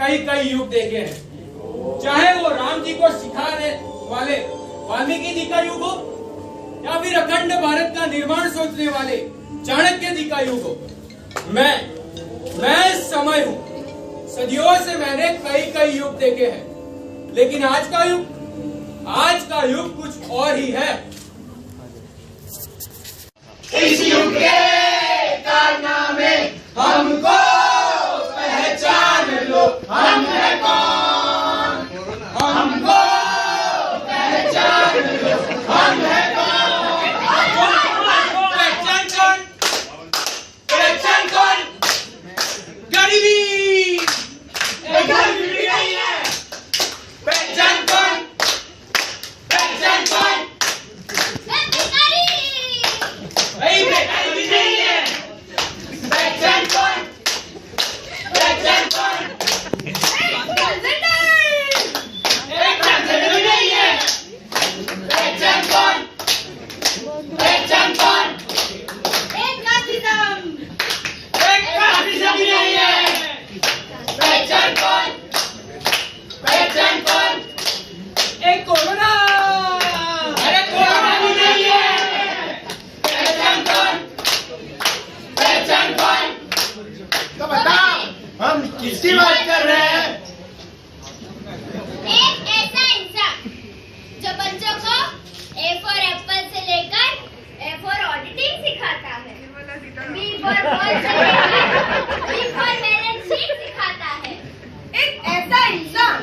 कई कई युग देखे हैं, चाहे वो राम जी को सिखाने वाले वाल्मीकि जी का युग हो या फिर अखंड भारत का निर्माण सोचने वाले चाणक्य जी का युग हो। मैं समय हूं, सदियों से मैंने कई कई युग देखे हैं, लेकिन आज का युग कुछ और ही है। इस युग के कारनामे हमको पहचान लो, हम है कौन, हमको पहचान लो, हम है गरीबी नहीं है, पहचान कौन, पहचान कौन, बेकारी भी नहीं है, पहचान कौन, पहचान कौन, एक ट्रांसजेंडर भी नहीं है, पहचान कौन, पहचान कौन, एक काफिज़म भी नहीं है, पहचान कौन, पहचान कौन, एक कोरोना, अरे कोरोना भी नहीं है, पहचान कौन, पहचान कौन। तो बताओ हम किसकी बात कर रहे हैं? एक ऐसा इंसान जो बच्चों को A for एप्पल से लेकर A for ऑडिटिंग सिखाता है, B for बॉल से लेकर B for बैलेंस शीट सिखाता है। एक ऐसा इंसान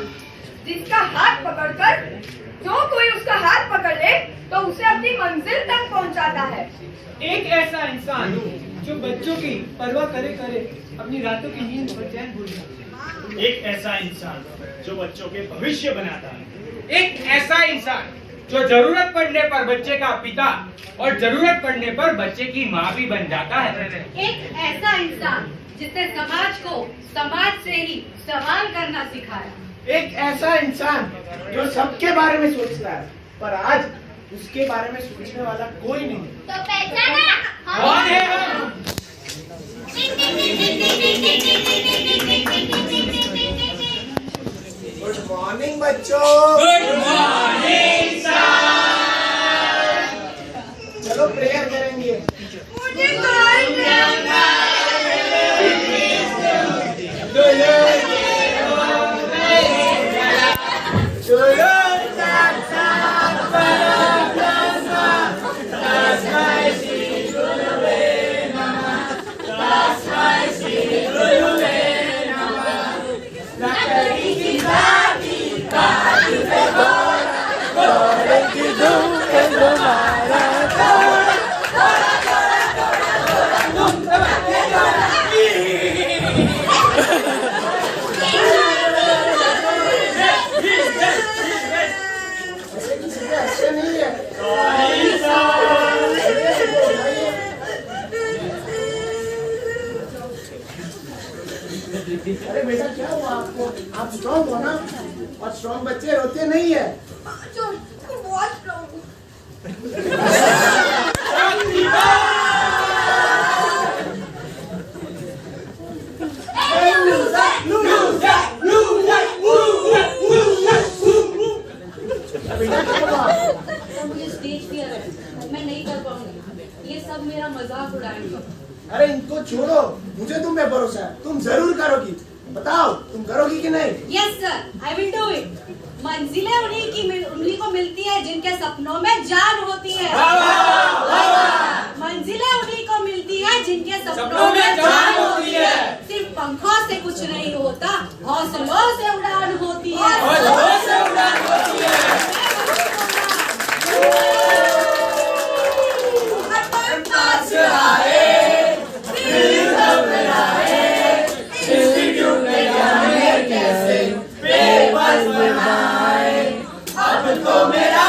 जिसका हाथ पकड़कर जो कोई उसका हाथ पकड़ ले तो उसे अपनी मंजिल तक पहुंचाता है। एक ऐसा इंसान जो बच्चों की परवाह करे अपनी रातों की नींद पर चैन भूल जाता है। एक ऐसा इंसान जो बच्चों के भविष्य बनाता है। एक ऐसा इंसान जो जरूरत पड़ने पर बच्चे का पिता और जरूरत पड़ने पर बच्चे की माँ भी बन जाता है। एक ऐसा इंसान जिसने समाज को समाज से ही सवाल करना सिखाया। एक ऐसा इंसान जो सबके बारे में सोचता है पर आज उसके बारे में सोचने वाला कोई नहीं। तो पहचाना कौन है हम? गुड मॉर्निंग बच्चों। Good morning sir. चलो प्रेयर करेंगे। अरे बेटा क्या हुआ आपको? आप स्ट्रॉन्ग हो ना, और स्ट्रॉन्ग बच्चे रोते नहीं है। बेटा क्या हुआ? मुझे स्टेज फियर है, मैं नहीं कर पाऊंगी, ये सब मेरा मजाक उड़ाएंगे। अरे इनको छोड़ो, मुझे तुम पे भरोसा है, तुम जरूर करोगी। बताओ तुम करोगी कि नहीं? Yes sir, I will do it. मंजिलें उन्हीं को मिलती है जिनके सपनों में जान होती है। मंजिलें उन्हीं को मिलती है जिनके सपनों में जान होती है। सिर्फ पंखों से कुछ नहीं होता, हौसलों से उड़ान होती है। हौसलों से उड़ान होती है। अब तो मेरा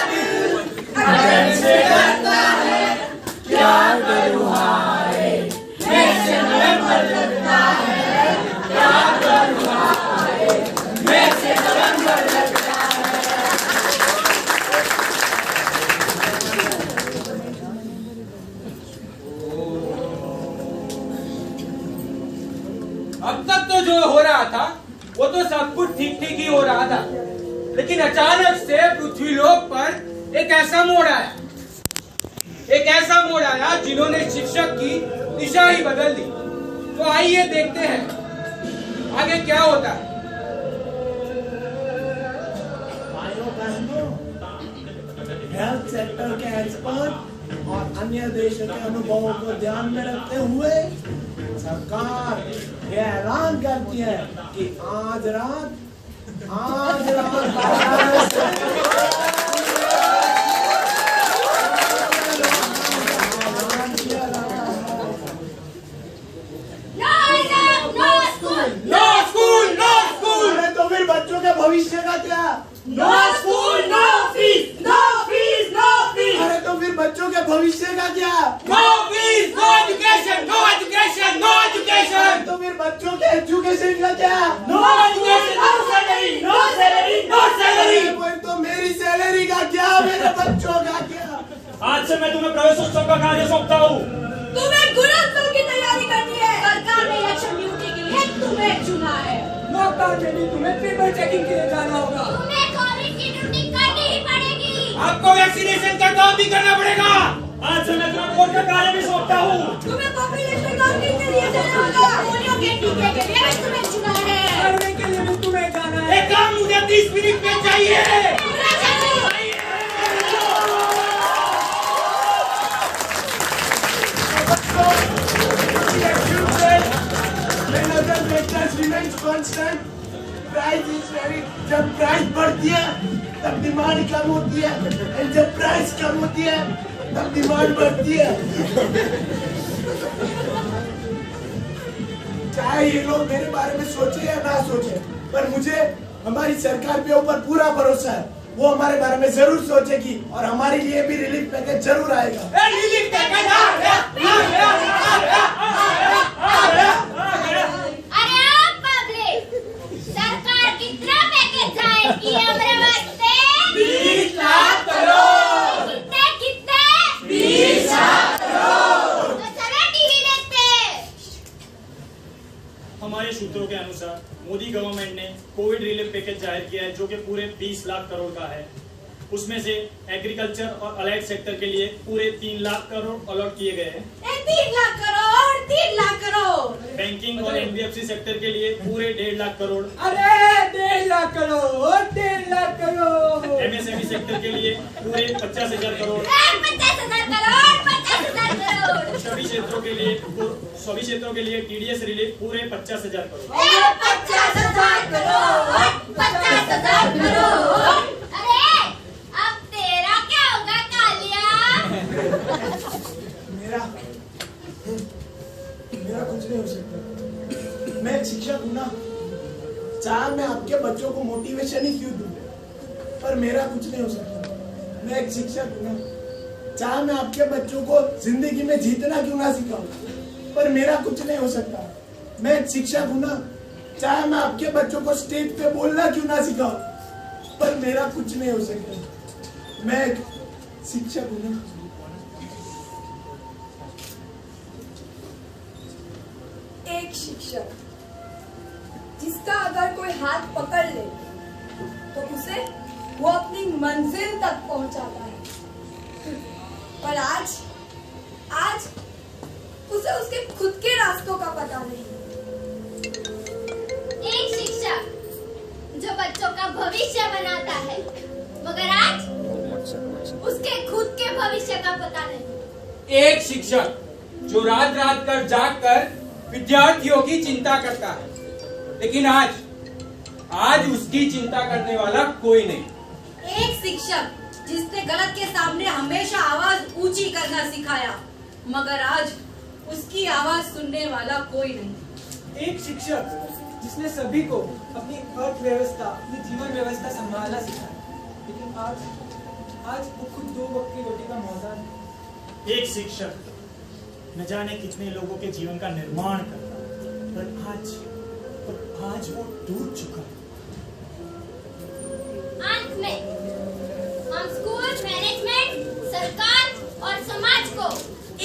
दिल अगन से डरता है, क्या करूँ हाय, वैसे मैं मर लगता है, क्या करूँ हाय, वैसे मैं मर लेकिन अचानक से पृथ्वीलोक पर एक ऐसा मोड़ आया जिन्होंने शिक्षक की दिशा ही बदल दी। तो आइए देखते हैं आगे क्या होता है। हेल्थ सेक्टर के एक्सपर्ट और अन्य देशों के अनुभवों को ध्यान में रखते हुए सरकार ये ऐलान करती है कि आज रात तो फिर बच्चों के भविष्य का क्या? No school, no fees, no fees, no fees. अरे तो फिर बच्चों के भविष्य का क्या? No fees, no education, no education, no education. तो फिर बच्चों के एजुकेशन का क्या? No education, no salary, no salary, no salary. तो मेरी सैलरी का क्या? मेरे बच्चों का क्या? आज से मैं तुम्हें प्रवेशोत्सव का कार्य सौंपता हूँ। तुम्हें गुणोत्सव की तैयारी करनी है। सरकार ने इलेक्शन ड्यूटी के लिए तुम्हें चुना है। लॉकडाउन में भी तुम्हें पेपर चेकिंग के लिए जाना होगा। तुम्हें कोविड की ड्यूटी करनी ही पड़ेगी। आपको वैक्सीनेशन का काम भी करना पड़ेगा। आज से मैं तुम्हें कोर्ट का कार्य भी सौंपता हूँ। तुम्हें पॉपुलेशन काउंटिंग के लिए जाना होगा। पोलियो के टीके के लिए भी तुम्हें चुना है। सर्वे के लिए भी तुम्हें जाना है। एक काम मुझे 30 मिनट में चाहिए। जब प्राइस बढ़ती है तब डिमांड कम होती है, और जब प्राइस कम होती है तब डिमांड बढ़ती है। चाहे ये लोग मेरे बारे में सोचे या ना सोचे, पर मुझे हमारी सरकार के ऊपर पूरा भरोसा है। वो हमारे बारे में जरूर सोचेगी और हमारे लिए भी रिलीफ पैकेज जरूर आएगा। रिलीफ पैकेज अरे आप पब्लिक, सरकार कितना पैकेज जाहिर किया हमारे वास्ते? 20 लाख करोड़। कितने? 20 लाख करोड़। तो चलो टीवी देखते हैं। हमारे सूत्रों के अनुसार मोदी गवर्नमेंट ने कोविड रिलीफ पैकेज जाहिर किया है, जो कि पूरे 20 लाख करोड़ का है। उसमें से एग्रीकल्चर और अलाइड सेक्टर के लिए पूरे 3 लाख करोड़ अलॉट किए गए हैं। 3 लाख करोड़, 3 लाख करोड़। बैंकिंग और एनबीएफसी सेक्टर के लिए पूरे 1.5 लाख करोड़। अरे 1.5 लाख करोड़, 1.5 लाख करोड़। एमएसएमई सेक्टर के लिए पूरे 50,000 करोड़। 50,000 करोड़, 50,000 करोड़। सभी क्षेत्रों के लिए टीडीएस रिलीफ पूरे 50,000 करोड़। 50,000 करोड़, 50,000 करोड़। अरे अब तेरा क्या होगा कालिया? मेरा कुछ नहीं हो सकता। मैं एक शिक्षक हूँ ना, चाहे मैं आपके बच्चों को मोटिवेशन ही क्यों दूं, पर मेरा कुछ नहीं हो सकता। मैं एक शिक्षक हूँ ना, चाहे मैं आपके बच्चों को जिंदगी में जीतना क्यों ना सिखाऊं, पर मेरा कुछ नहीं हो सकता। मैं एक शिक्षक हूँ ना, चाहे मैं आपके बच्चों को स्टेज पे बोलना क्यों ना सिखाऊं, पर मेरा कुछ नहीं हो सकता। मैं एक शिक्षक हूँ ना। एक शिक्षक जिसका अगर कोई हाथ पकड़ ले तो उसे वो अपनी मंजिल तक पहुंचाता है, पर आज उसे उसके खुद के रास्तों का पता नहीं। एक शिक्षक जो बच्चों का भविष्य बनाता है, मगर आज उसके खुद के भविष्य का पता नहीं। एक शिक्षक जो रात रात कर जाग कर विद्यार्थियों की चिंता करता है, लेकिन आज उसकी चिंता करने वाला कोई नहीं। एक शिक्षक जिसने गलत के सामने हमेशा आवाज ऊंची करना सिखाया, मगर आज उसकी आवाज सुनने वाला कोई नहीं। एक शिक्षक जिसने सभी को अपनी अर्थव्यवस्था, अपनी जीवन व्यवस्था संभालना सिखाया, लेकिन आज वो खुद 2 वक्त की रोटी का मोहताज है। एक शिक्षक न जाने कितने लोगों के जीवन का निर्माण करता है, पर आज वो टूट चुका है। अंत में हम स्कूल मैनेजमेंट, सरकार और समाज को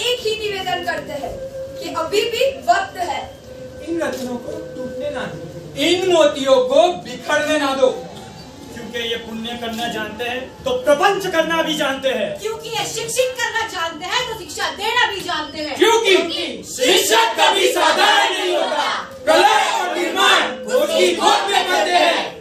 एक ही निवेदन करते हैं कि अभी भी वक्त है। इन रत्नों को टूटने ना दो। इन मोतियों को बिखरने ना दो, क्योंकि ये पुण्य करना जानते हैं तो प्रपंच करना भी जानते हैं। क्योंकि ये शिक्षित करना जानते हैं तो शिक्षा देना भी जानते हैं। क्योंकि शिक्षक कभी साधारण नहीं होता, प्रलय और निर्माण उसकी गोद में करते हैं।